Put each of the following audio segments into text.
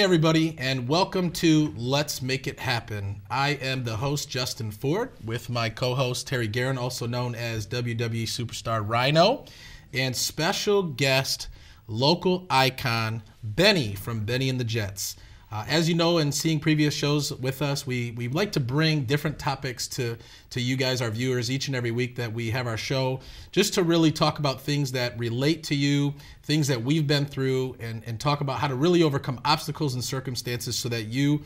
everybody, and welcome to Let's Make It Happen. I am the host, Justin Ford, with my co-host, Terry Gerin, also known as WWE Superstar Rhino, and special guest, local icon, Benny from Benny and the Jets. As you know, and seeing previous shows with us, we like to bring different topics to you guys, our viewers, each and every week that we have our show, just to really talk about things that relate to you, things that we've been through, and talk about how to really overcome obstacles and circumstances so that you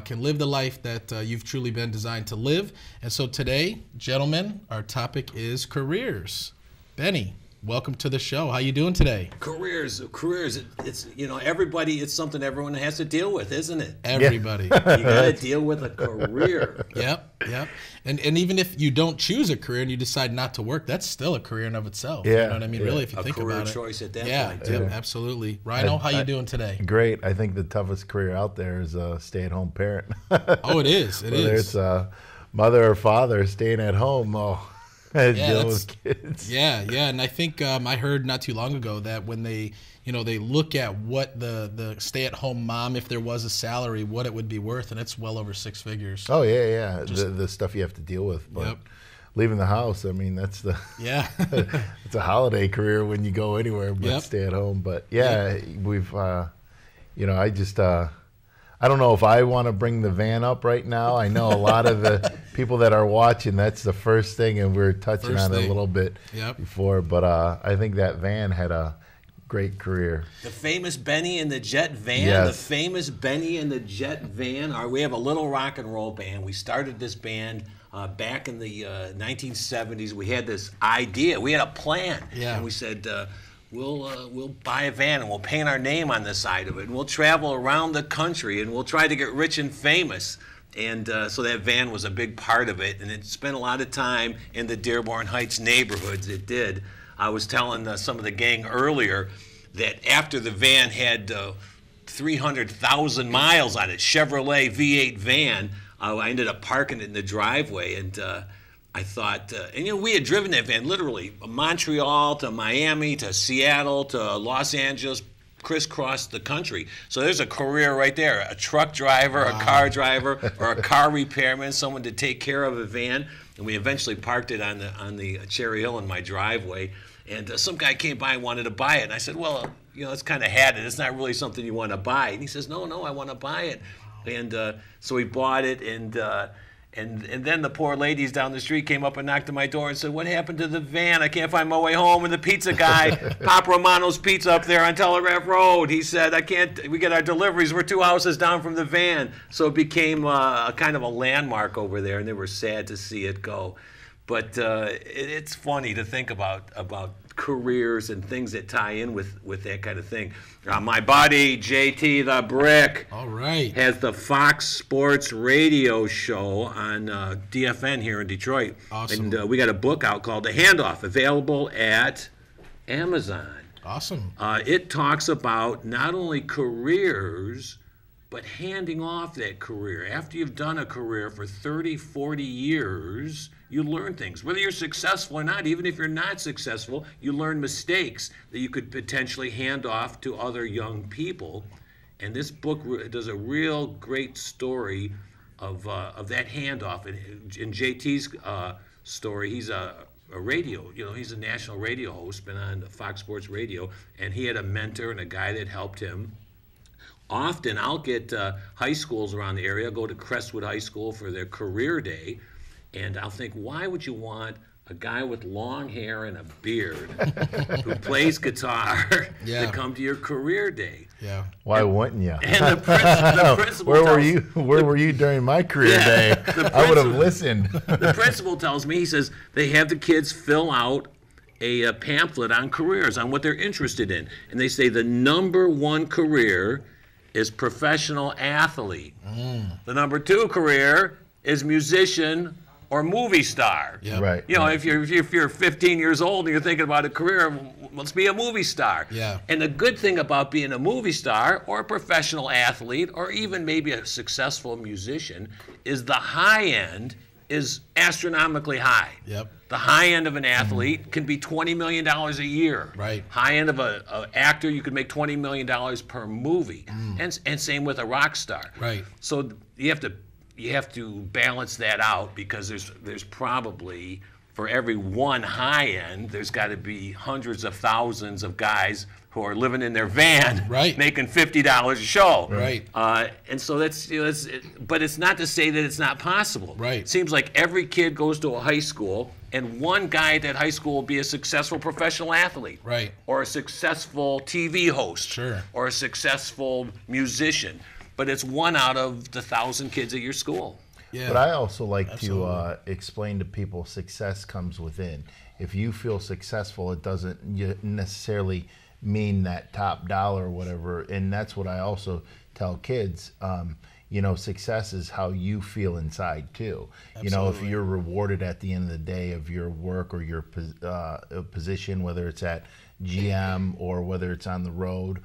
can live the life that you've truly been designed to live. And so today, gentlemen, our topic is careers. Benny, welcome to the show. How you doing today? Careers. It's everybody. It's something everyone has to deal with, isn't it? Everybody. You got to deal with a career. Yep. And even if you don't choose a career and you decide not to work, that's still a career in of itself. Yeah. You know what I mean? Really, if you think about it. A career choice at that point, Yeah, too. absolutely. Rhino, how you doing today? Great. I think the toughest career out there is a stay-at-home parent. Oh, it is. Whether it's mother or father staying at home. Dealing with kids. Yeah, and I think I heard not too long ago that when they look at what the stay-at-home mom, if there was a salary, what it would be worth, and it's well over six figures. Oh yeah. The stuff you have to deal with. But leaving the house, I mean, that's it's a holiday career when you go anywhere but stay at home. But we've I don't know if I want to bring the van up right now. I know a lot of the people that are watching, that's the first thing, and we were touching on it a little bit before. But I think that van had a great career. The famous Benny and the Jet van. Yes. The famous Benny and the Jet van. We have a little rock and roll band. We started this band back in the 1970s. We had this idea. We had a plan. Yeah. And we said, We'll buy a van and we'll paint our name on the side of it, and we'll travel around the country and we'll try to get rich and famous. And so that van was a big part of it, and it spent a lot of time in the Dearborn Heights neighborhoods. It did. I was telling some of the gang earlier that after the van had 300,000 miles on it, Chevrolet V8 van, I ended up parking it in the driveway, and I thought, we had driven that van literally Montreal to Miami to Seattle to Los Angeles, crisscrossed the country. So there's a career right there, a truck driver, a car driver, or a car repairman, someone to take care of a van. And we eventually parked it on the Cherry Hill in my driveway. And some guy came by and wanted to buy it. And I said, well, it's kind of had it. It's not really something you want to buy. And he says, no, I want to buy it. And so we bought it, and then the poor ladies down the street came up and knocked on my door and said, what happened to the van? I can't find my way home. And the pizza guy, Pop Romano's Pizza up there on Telegraph Road, he said, we get our deliveries. We're 2 houses down from the van. So it became a kind of a landmark over there, and they were sad to see it go. But it's funny to think about careers and things that tie in with that kind of thing. My buddy, JT the Brick, has the Fox Sports radio show on DFN here in Detroit. Awesome. And we got a book out called The Handoff, available at Amazon. Awesome. It talks about not only careers, but handing off that career. After you've done a career for 30, 40 years, you learn things. Whether you're successful or not, even if you're not successful, you learn mistakes that you could potentially hand off to other young people. And this book does a real great story of that handoff. In JT's story, he's a radio, he's a national radio host, been on Fox Sports Radio, and he had a mentor and a guy that helped him. Often I'll get high schools around the area, go to Crestwood High School for their career day, and I'll think, why would you want a guy with long hair and a beard who plays guitar to come to your career day? Yeah. Why wouldn't you? And the principal Where were you during my career day? I would have listened. The principal tells me, he says, they have the kids fill out a pamphlet on careers, on what they're interested in. And they say the number one career is professional athlete. The number two career is musician or movie star. Yep. Right. If you're 15 years old and you're thinking about a career, let's be a movie star. Yeah. And the good thing about being a movie star or a professional athlete or even maybe a successful musician is the high end is astronomically high. Yep. The high end of an athlete can be $20 million a year. Right. High end of an actor, you could make $20 million per movie. And same with a rock star. Right. So you have to balance that out, because there's probably, for every one high end, there's got to be hundreds of thousands of guys who are living in their van, right, making $50 a show. Right. And so but it's not to say that it's not possible. Right. It seems like every kid goes to a high school, and one guy at that high school will be a successful professional athlete. Right. Or a successful TV host. Sure. Or a successful musician. But it's one out of the 1,000 kids at your school. Yeah. But I also like to explain to people success comes within. If you feel successful, it doesn't necessarily mean that top dollar or whatever. And that's what I also tell kids. You know, success is how you feel inside too. Absolutely. You know, if you're rewarded at the end of the day of your work or your position, whether it's at GM or whether it's on the road,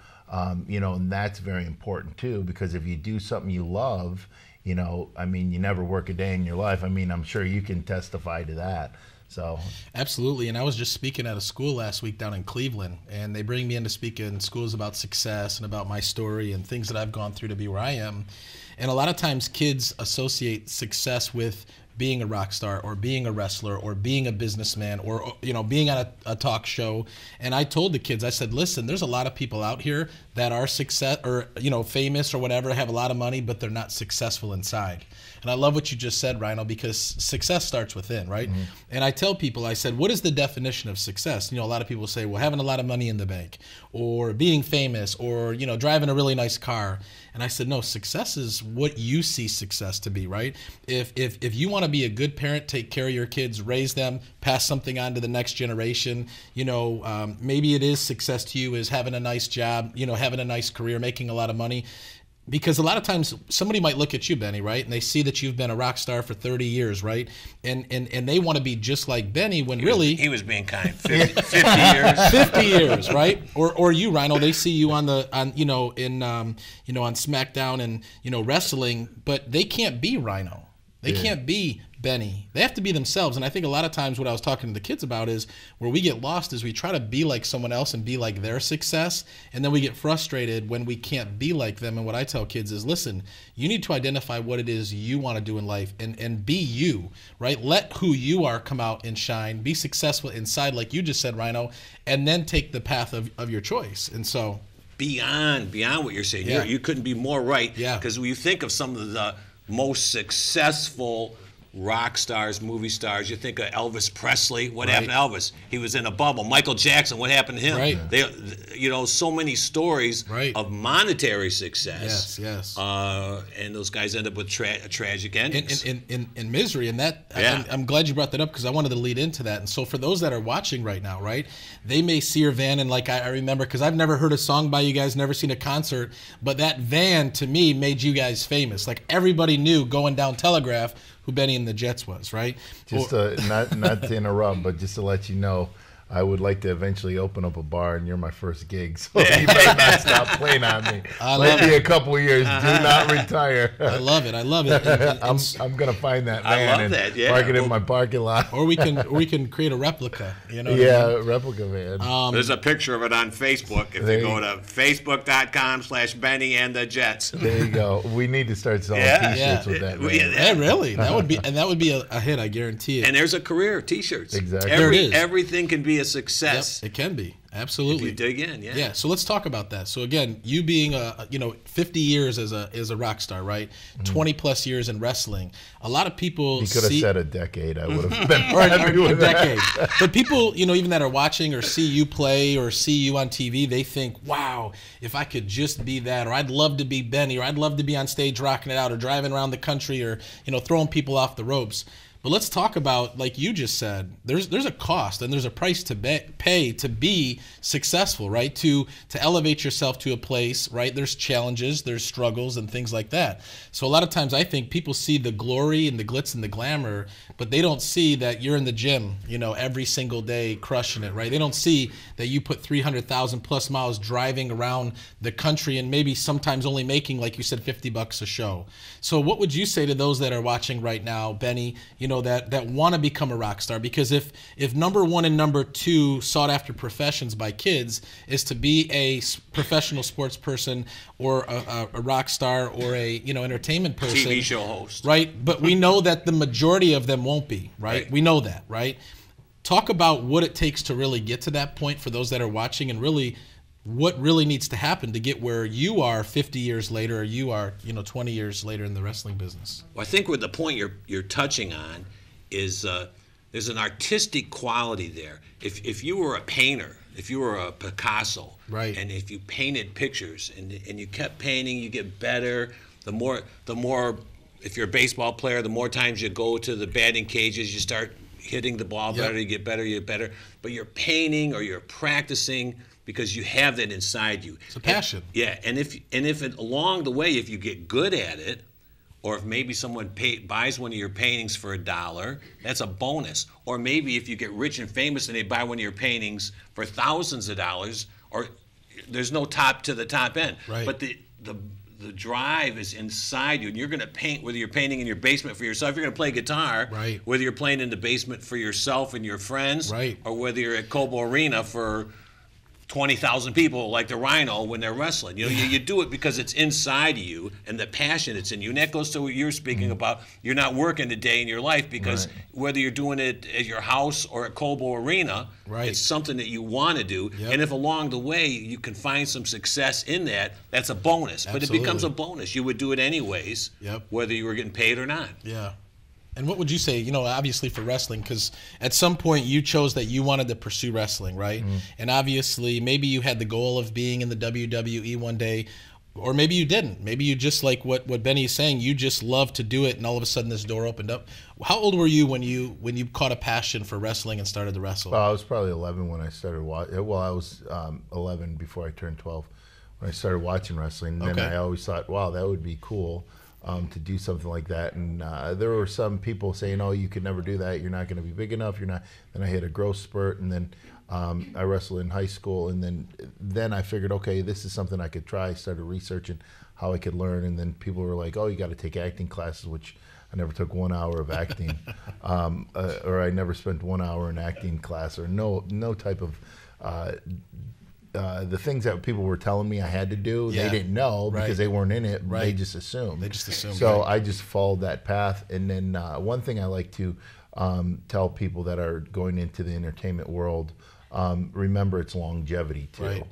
you know, and that's very important too, because if you do something you love, you know, I mean, you never work a day in your life. I mean, I'm sure you can testify to that. So absolutely. And I was just speaking at a school last week down in Cleveland, and they bring me in to speak in schools about success and about my story and things that I've gone through to be where I am. And a lot of times kids associate success with being a rock star or being a wrestler or being a businessman or, you know, being on a talk show. And I told the kids, I said, listen, there's a lot of people out here that are success or, you know, famous or whatever, have a lot of money, but they're not successful inside. And I love what you just said, Rhino, because success starts within, right? Mm-hmm. And I tell people, I said, what is the definition of success? You know, a lot of people say, well, having a lot of money in the bank or being famous or, you know, driving a really nice car. And I said, no, success is what you see success to be, right? If you want to be a good parent, take care of your kids, raise them, pass something on to the next generation, you know, maybe it is success to you is having a nice job, you know, having a nice career, making a lot of money. Because a lot of times somebody might look at you, Benny, right? And they see that you've been a rock star for 30 years, right? And they want to be just like Benny when he was being kind. 50 years. 50 years, right? Or you, Rhino, they see you on SmackDown and, you know, wrestling, but they can't be Rhino. They can't be Benny. They have to be themselves. And I think a lot of times what I was talking to the kids about is where we get lost is we try to be like someone else and be like their success. And then we get frustrated when we can't be like them. And what I tell kids is, listen, you need to identify what it is you want to do in life and be you, right? Let who you are come out and shine. Be successful inside, like you just said, Rhino, and then take the path of your choice. And so beyond what you're saying, you couldn't be more right. Yeah. Because when you think of some of the most successful rock stars, movie stars, you think of Elvis Presley. What happened to Elvis? He was in a bubble. Michael Jackson, what happened to him? Right. They, you know, so many stories of monetary success. Yes. And those guys end up with tragic endings. In misery. And that, I'm glad you brought that up because I wanted to lead into that. And so for those that are watching right now, right, they may see your van and like I remember, because I've never heard a song by you guys, never seen a concert, but that van to me made you guys famous. Like everybody knew going down Telegraph who Benny and the Jets was, right? Just not to interrupt, but just to let you know, I would like to eventually open up a bar, and you're my first gig, so you better not stop playing on me. Maybe a couple of years. Do not retire. I love it. And I'm gonna find that van and park it in my parking lot. Or we can create a replica. You know? Replica van. There's a picture of it on Facebook. If you go to facebook.com/Benny and the Jets. There you go. We need to start selling T-shirts with that. Yeah, really. That would be a hit. I guarantee it. And there's a career T-shirts. Exactly. Everything can be a success. Yep, it can be. Absolutely. If you dig in, Yeah, so let's talk about that. So again, you being 50 years as a rock star, right? 20 plus years in wrestling. A lot of people You could have said a decade. I would have been happy or with a decade. But people, even that are watching or see you play or see you on TV, they think, wow, if I could just be that, or I'd love to be Benny, or I'd love to be on stage rocking it out, or driving around the country, or throwing people off the ropes. But let's talk about, like you just said, there's a cost and there's a price to pay to be successful, right? To elevate yourself to a place, right? There's challenges, there's struggles and things like that. So a lot of times I think people see the glory and the glitz and the glamour, but they don't see that you're in the gym, every single day crushing it, right? They don't see that you put 300,000 plus miles driving around the country and maybe sometimes only making, like you said, $50 a show. So what would you say to those that are watching right now, Benny? that want to become a rock star. Because if number one and number two sought after professions by kids is to be a professional sports person or a rock star or a entertainment person, TV show host, right? But we know that the majority of them won't be, right? We know that, right? Talk about what it takes to really get to that point for those that are watching, and really what really needs to happen to get where you are 50 years later, or you are 20 years later in the wrestling business. Well, I think with the point you're touching on is there's an artistic quality there. If you were a painter, if you were a Picasso, right, and if you painted pictures and you kept painting, you get better. The more if you're a baseball player, the more times you go to the batting cages, you start hitting the ball better, you get better. But you're painting or you're practicing because you have that inside you. It's a passion. And if along the way, if you get good at it, or if maybe someone buys one of your paintings for $1, that's a bonus. Or maybe if you get rich and famous and they buy one of your paintings for thousands of dollars, or there's no top to the top end. Right. But the drive is inside you, and you're going to paint, whether you're painting in your basement for yourself, you're going to play guitar, right, whether you're playing in the basement for yourself and your friends, right, or whether you're at Cobo Arena for 20,000 people like the Rhino when they're wrestling. You do it because it's inside you and the passion it's in you. And that goes to what you're speaking about. You're not working a day in your life because whether you're doing it at your house or at Cobo Arena, it's something that you want to do. Yep. And if along the way you can find some success in that, that's a bonus. Absolutely. But it becomes a bonus. You would do it anyways, whether you were getting paid or not. Yeah. And what would you say, obviously for wrestling, because at some point you chose that you wanted to pursue wrestling, right? Mm-hmm. And obviously maybe you had the goal of being in the WWE one day, or maybe you didn't. Maybe you just, like what Benny is saying, you just love to do it, and all of a sudden this door opened up. How old were you when you caught a passion for wrestling and started to wrestle? Well, I was probably 11 when I started watching. Well, I was 11 before I turned 12 when I started watching wrestling. And then I always thought, wow, that would be cool. To do something like that, and there were some people saying, "Oh, you could never do that. You're not going to be big enough. You're not." Then I hit a growth spurt, and then I wrestled in high school, and then I figured, okay, this is something I could try. I started researching how I could learn, and then people were like, "Oh, you got to take acting classes," which I never took 1 hour of acting, or I never spent 1 hour in acting class, or no type of. The things that people were telling me I had to do, they didn't know because they weren't in it. They just assumed. So I just followed that path. And then one thing I like to tell people that are going into the entertainment world, remember it's longevity too.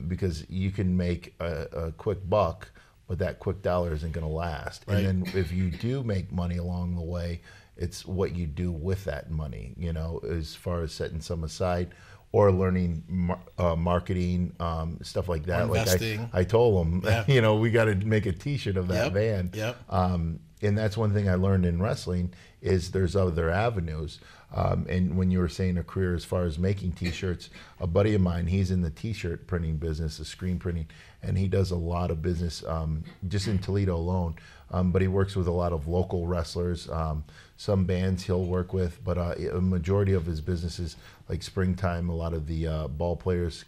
Because you can make a quick buck, but that quick dollar isn't going to last. And then if you do make money along the way, it's what you do with that money, as far as setting some aside, or learning marketing, stuff like that. Investing. Like I told them, we got to make a T-shirt of that van. And that's one thing I learned in wrestling is there's other avenues. And when you were saying a career as far as making T-shirts, a buddy of mine, he's in the T-shirt printing business, the screen printing, and he does a lot of business just in Toledo alone. But he works with a lot of local wrestlers, some bands he'll work with, but a majority of his business is like springtime. A lot of the ball players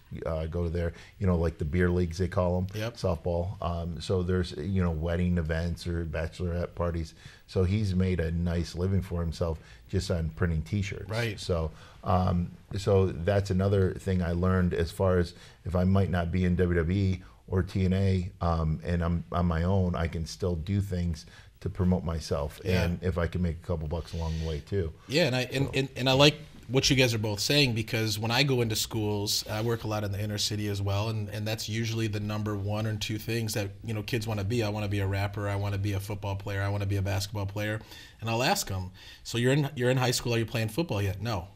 go to there, like the beer leagues, they call them, softball. So there's, wedding events or bachelorette parties. So he's made a nice living for himself just on printing T-shirts. So so that's another thing I learned as far as if I might not be in WWE or TNA, and I'm on my own, I can still do things to promote myself, and if I can make a couple bucks along the way too. And I like what you guys are both saying, because when I go into schools, I work a lot in the inner city as well, and that's usually the number one or two things that kids want to be. I want to be a rapper, I want to be a football player, I want to be a basketball player, and I'll ask them, so you're in high school, are you playing football yet? No.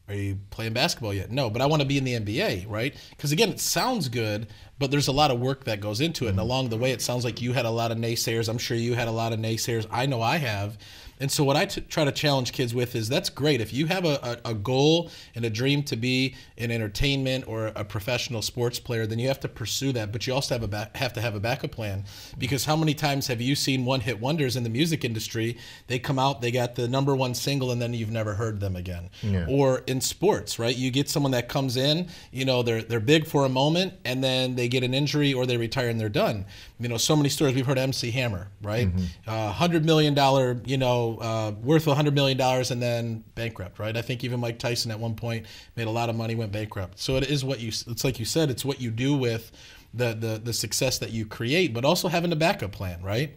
Are you playing basketball yet? No, but I want to be in the NBA, right? Because again, it sounds good, but there's a lot of work that goes into it. And along the way, it sounds like you had a lot of naysayers. I'm sure you had a lot of naysayers. I know I have. And so what I try to challenge kids with is that's great. If you have a goal and a dream to be in entertainment or a professional sports player, then you have to pursue that. But you also have to have a backup plan, because how many times have you seen one-hit wonders in the music industry? They come out, they got the #1 single, and then you've never heard them again. Or in sports, right? You get someone that comes in, they're big for a moment, and then they get an injury or they retire and they're done. So many stories we've heard. MC Hammer, right? $100 million, worth $100 million and then bankrupt, right? I think even Mike Tyson at one point made a lot of money, went bankrupt. So it is it's like you said, it's what you do with the success that you create, but also having a backup plan, right?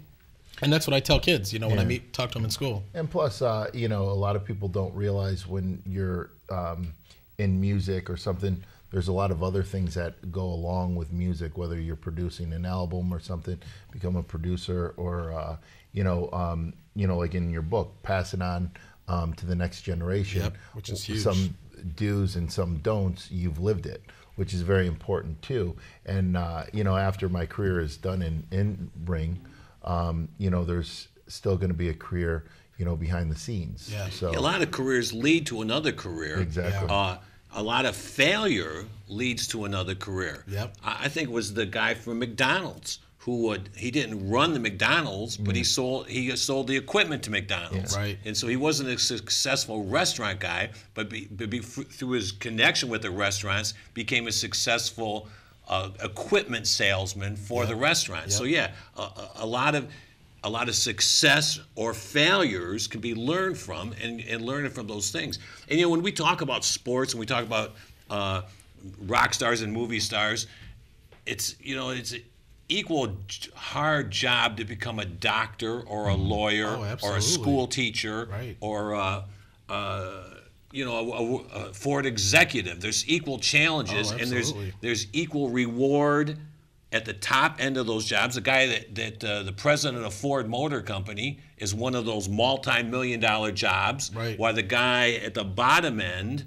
And that's what I tell kids, when I talk to them in school. And plus, a lot of people don't realize when you're in music or something, there's a lot of other things that go along with music, whether you're producing an album or something, become a producer, or, like in your book, pass it on to the next generation. Yep, which is huge. Some do's and some don'ts, you've lived it, which is very important too. And, after my career is done in ring, there's still going to be a career, behind the scenes. Yeah. So a lot of careers lead to another career. Exactly. Yeah. A lot of failure leads to another career. Yep. I think it was the guy from McDonald's he didn't run the McDonald's, but he sold the equipment to McDonald's. Yeah. Right. And so he wasn't a successful restaurant guy, but through his connection with the restaurants, became a successful equipment salesman for the restaurant. Yep. So a lot of success or failures can be learned from, and learning from those things. And when we talk about sports and we talk about rock stars and movie stars, it's an equal hard job to become a doctor or a lawyer or a school teacher, right, or a Ford executive. There's equal challenges, and there's equal reward at the top end of those jobs. The guy that the president of Ford Motor Company is one of those multi-million-dollar jobs, right, while the guy at the bottom end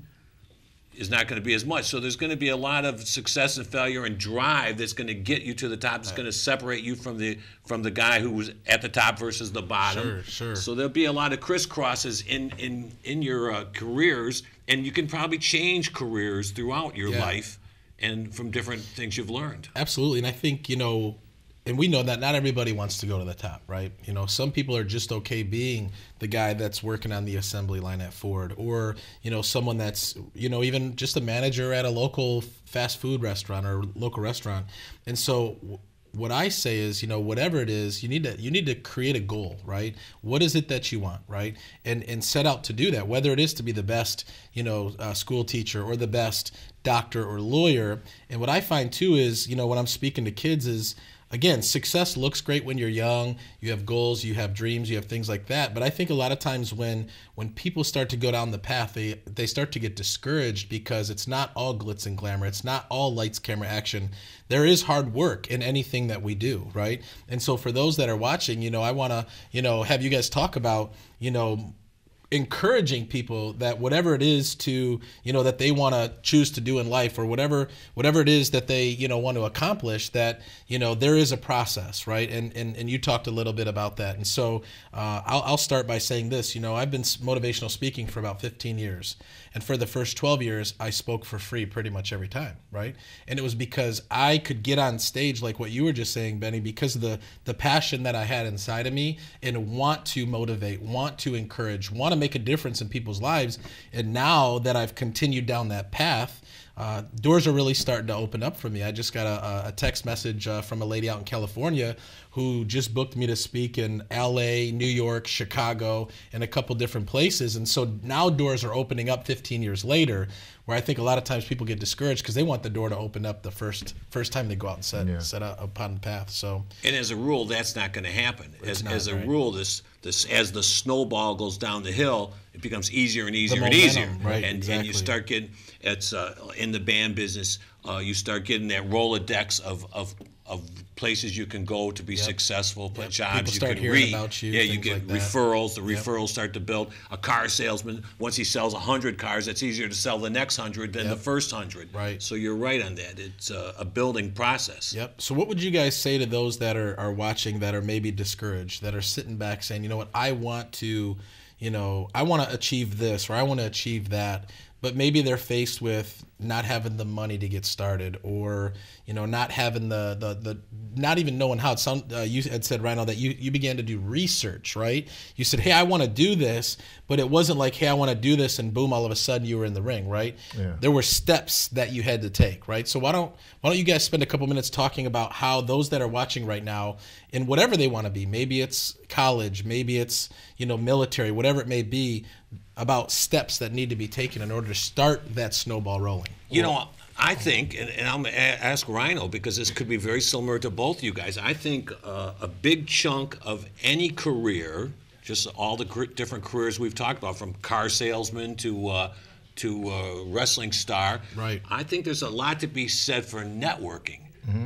is not going to be as much. So there's going to be a lot of success and failure and drive that's going to get you to the top. It's going to separate you from the guy who was at the top versus the bottom. Sure. So there'll be a lot of crisscrosses in your careers, and you can probably change careers throughout your life and from different things you've learned. Absolutely. And I think, and we know that not everybody wants to go to the top, right? Some people are just okay being the guy that's working on the assembly line at Ford, or, someone that's, even just a manager at a local fast food restaurant or local restaurant. And so what I say is, whatever it is, you need to create a goal, right? What is it that you want, right? And set out to do that, whether it is to be the best, school teacher or the best doctor or lawyer. And what I find too is, when I'm speaking to kids is, again, success looks great when you're young. You have goals, you have dreams, you have things like that. But I think a lot of times when people start to go down the path, they start to get discouraged because it's not all glitz and glamour. It's not all lights, camera, action. There is hard work in anything that we do, right? And so for those that are watching, I want to, have you guys talk about, encouraging people that whatever it is to, that they want to choose to do in life, or whatever it is that they, want to accomplish, that, there is a process, right? And you talked a little bit about that. And so I'll start by saying this, I've been motivational speaking for about 15 years. And for the first 12 years, I spoke for free pretty much every time, right? And it was because I could get on stage, like what you were just saying, Benny, because of the passion that I had inside of me, and want to motivate, want to encourage, want to make a difference in people's lives. And now that I've continued down that path, doors are really starting to open up for me. I just got a text message from a lady out in California who just booked me to speak in LA, New York, Chicago, and a couple different places. And so now doors are opening up 15 years later, where I think a lot of times people get discouraged because they want the door to open up the first time they go out and set out upon the path. So, and as a rule, that's not going to happen. As a rule, this as the snowball goes down the hill, it becomes easier and easier and easier. Right, and you start getting, it's in the band business, you start getting that Rolodex of places you can go to be successful, jobs people start you can hearing about you. You get like referrals. The referrals start to build. A car salesman, once he sells 100 cars, it's easier to sell the next 100 than the first 100. Right. So you're right on that. It's a building process. Yep. So what would you guys say to those that are watching, that are maybe discouraged, that are sitting back saying, I want to, I want to achieve this, or I want to achieve that, but maybe they're faced with not having the money to get started, or not having the not even knowing how. You had said, Rhino, that you began to do research, right? You said, hey, I want to do this, but it wasn't like, hey, I want to do this, and boom, all of a sudden you were in the ring, right? Yeah. There were steps that you had to take, right? So why don't you guys spend a couple minutes talking about how those that are watching right now, in whatever they want to be, maybe it's college, maybe it's military, whatever it may be, about steps that need to be taken in order to start that snowball rolling. I think, and I'm going to ask Rhino, because this could be very similar to both you guys. I think a big chunk of any career, just all the different careers we've talked about, from car salesman to wrestling star. Right. I think there's a lot to be said for networking.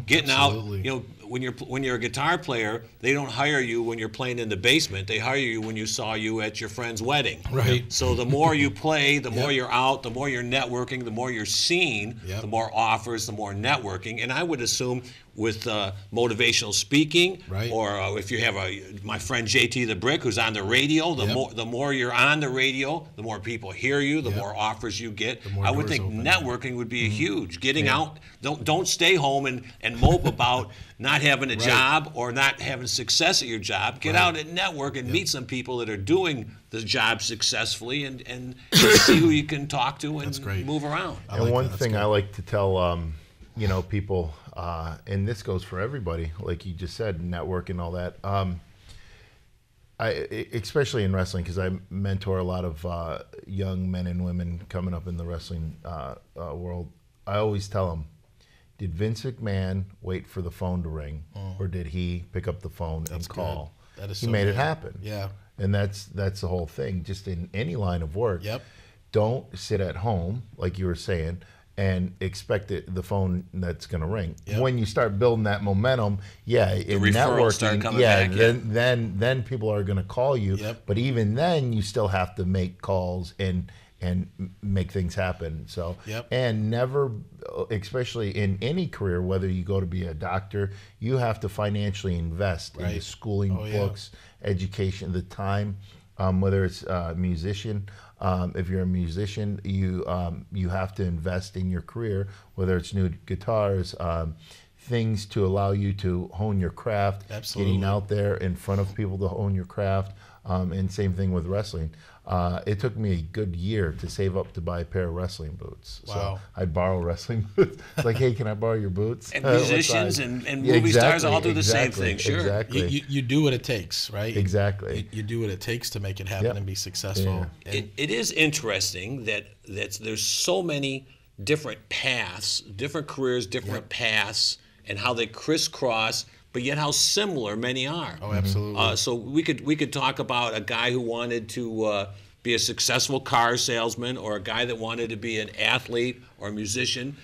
Getting Absolutely. out, when you're a guitar player, they don't hire you when you're playing in the basement. They hire you when you saw you at your friend's wedding. Right. So the more you play, the more you're out, the more you're networking, the more you're seen, the more offers, the more networking. And I would assume with motivational speaking, right, or if you have my friend JT the Brick, who's on the radio, the more you're on the radio, the more people hear you, the more offers you get. I would think networking would be a huge. Getting out, don't stay home and mope about not having a job or not having success at your job. Get out and network and meet some people that are doing the job successfully, and see who you can talk to and move around. And one thing I like to tell people, and this goes for everybody, like you just said, network and all that. Especially in wrestling, because I mentor a lot of young men and women coming up in the wrestling world. I always tell them, did Vince McMahon wait for the phone to ring, or did he pick up the phone and call? That is he so made good. it happen. Yeah. And that's the whole thing. Just in any line of work, don't sit at home, like you were saying, and expect the phone that's going to ring. When you start building that momentum, in networking, then people are going to call you. But even then, you still have to make calls and make things happen. So and never, especially in any career, whether you go to be a doctor, you have to financially invest in the schooling, books, education, the time. Whether it's a musician, if you're a musician, you have to invest in your career, whether it's new guitars, things to allow you to hone your craft, getting out there in front of people to hone your craft, and same thing with wrestling. It took me a good year to save up to buy a pair of wrestling boots. Wow. So I'd borrow wrestling boots. It's like, hey, can I borrow your boots? And musicians and movie stars all do the same thing, sure. Exactly. You do what it takes, right? Exactly. You do what it takes to make it happen and be successful. Yeah. It is interesting that there's so many different paths, different careers, different paths, and how they crisscross, but yet how similar many are. Oh, absolutely. So we could talk about a guy who wanted to be a successful car salesman, or a guy that wanted to be an athlete or a musician,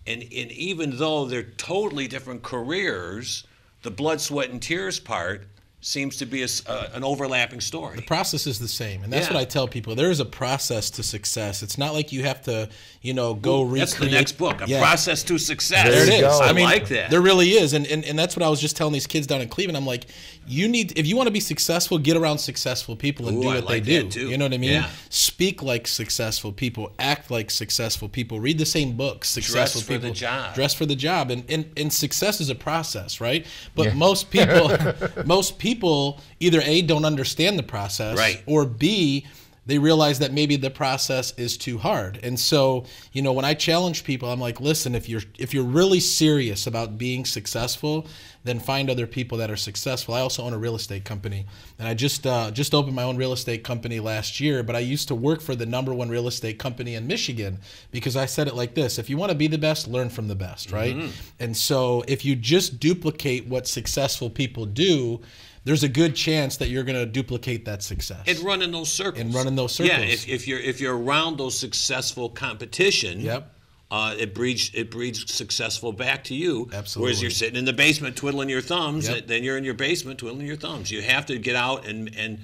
and even though they're totally different careers, the blood, sweat, and tears part seems to be an overlapping story. The process is the same, and that's what I tell people. There is a process to success. It's not like you have to, go recreate. That's the next book, Process to Success. There it is. I like that. There really is, and that's what I was just telling these kids down in Cleveland. I'm like, if you want to be successful, get around successful people and do what they do. Too. You know what I mean? Yeah. Speak like successful people, act like successful people, read the same books. Successful people. Dress for the job. And success is a process, right? But most people either A, don't understand the process, or B, they realize that maybe the process is too hard. And so, when I challenge people, I'm like, listen, if you're really serious about being successful, then find other people that are successful. I also own a real estate company, and I just opened my own real estate company last year, but I used to work for the #1 real estate company in Michigan, because I said it like this: if you want to be the best, learn from the best, right? And so if you just duplicate what successful people do, there's a good chance that you're going to duplicate that success. And run in those circles. Yeah, if you're around those successful competition, it breeds successful back to you. Absolutely. Whereas you're sitting in the basement twiddling your thumbs, then you're in your basement twiddling your thumbs. You have to get out and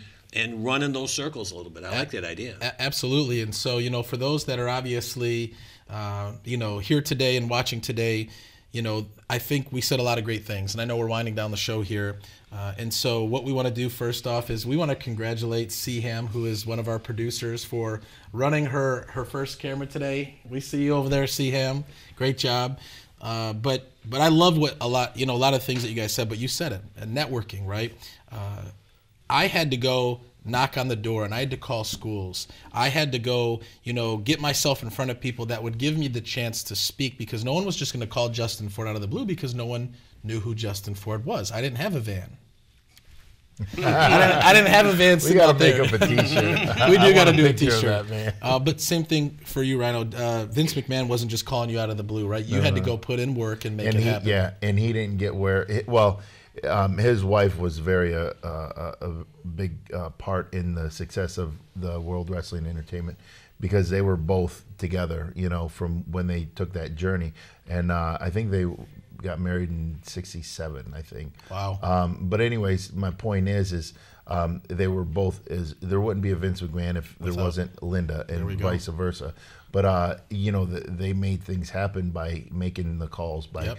run in those circles a little bit. I like that idea. Absolutely. And so, for those that are obviously, here today and watching today, you know, I think we said a lot of great things, and I know we're winding down the show here. And so what we want to do first off is we want to congratulate Seaham, who is one of our producers, for running her first camera today. We see you over there, Seaham. Great job. But I love what a lot of things that you guys said, but you said it, networking, right? I had to go knock on the door, and I had to call schools. I had to go, get myself in front of people that would give me the chance to speak, because no one was just going to call Justin Ford out of the blue, because no one knew who Justin Ford was. I didn't have a van. I didn't have a van. We got to make up a T-shirt. We do got to do a T-shirt. But same thing for you, Rhino. Vince McMahon wasn't just calling you out of the blue, right? You had to go put in work and make it happen. Yeah, and he didn't get his wife was very a big part in the success of the World Wrestling Entertainment, because they were both together, from when they took that journey. And I think they got married in '67, I think. Wow. But anyways, my point is they were both, there wouldn't be a Vince McMahon if there wasn't Linda, and vice versa. But they made things happen by making the calls, by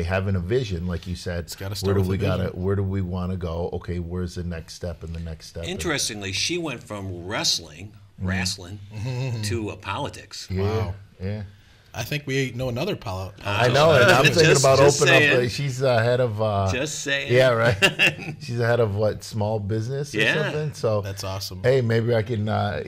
having a vision, like you said. Where do we want to go? Okay, where's the next step and the next step? Interestingly, she went from wrestling to politics. Yeah, wow. Yeah. I think we know another politics. I know, and I'm thinking about opening up. She's the head of. Just saying. Yeah, right. She's the head of small business or something. So that's awesome. Hey, maybe I can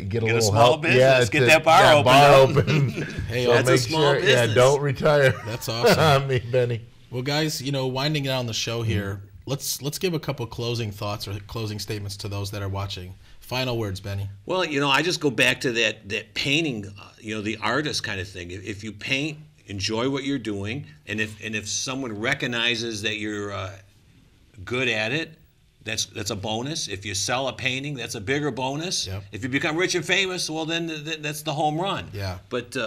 get a little small help. Business. Yeah, get that bar open. Hey, so that's a small business. Yeah, don't retire. That's awesome. Me, Benny. Well, guys, winding down the show here, let's give a couple closing thoughts or closing statements to those that are watching. Final words, Benny. Well, I just go back to that painting, the artist kind of thing. If you paint, enjoy what you're doing, and if someone recognizes that you're good at it, that's a bonus. If you sell a painting, that's a bigger bonus. Yep. If you become rich and famous, well, then that's the home run. Yeah. But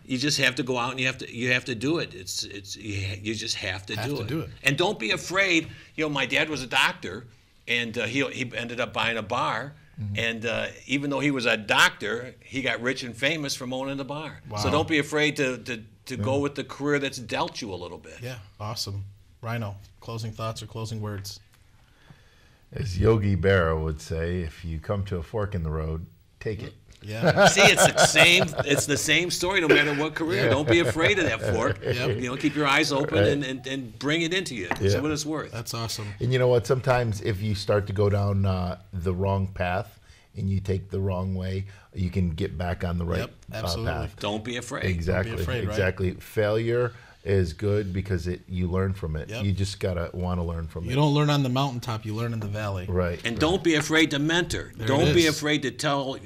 you just have to go out and you have to do it. You just have to do it. And don't be afraid. My dad was a doctor, and he ended up buying a bar. Mm-hmm. And even though he was a doctor, he got rich and famous from owning the bar. Wow. So don't be afraid to go with the career that's dealt you a little bit. Yeah, awesome. Rhino, closing thoughts or closing words? As Yogi Berra would say, if you come to a fork in the road, take it. Yeah. See, it's the same story no matter what career. Yeah. Don't be afraid of that fork. Yep. Keep your eyes open and bring it into you. See what it's worth. That's awesome. And you know what? Sometimes if you start to go down the wrong path and you take the wrong way, you can get back on the right path. Don't be afraid. Exactly. Don't be afraid, exactly. Right? Failure is good because you learn from it. Yep. You just gotta want to learn from it. You don't learn on the mountaintop, you learn in the valley. Right. And don't be afraid to mentor. Don't be afraid to tell.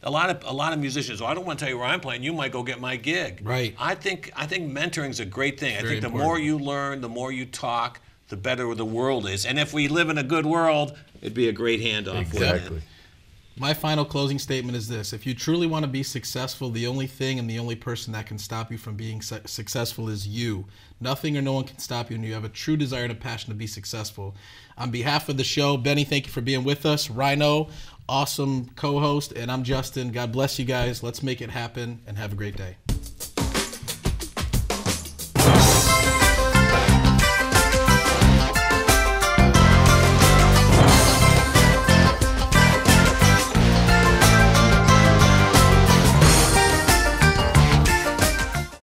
A lot of musicians. I don't want to tell you where I'm playing. You might go get my gig. Right. I think mentoring is a great thing. I think the important. more you learn, the more you talk, the better the world is. And if we live in a good world, it'd be a great handoff. Exactly. My final closing statement is this. If you truly want to be successful, the only thing and the only person that can stop you from being successful is you. Nothing or no one can stop you, and you have a true desire and a passion to be successful. On behalf of the show, Benny, thank you for being with us. Rhino, awesome co-host, and I'm Justin. God bless you guys. Let's make it happen, and have a great day.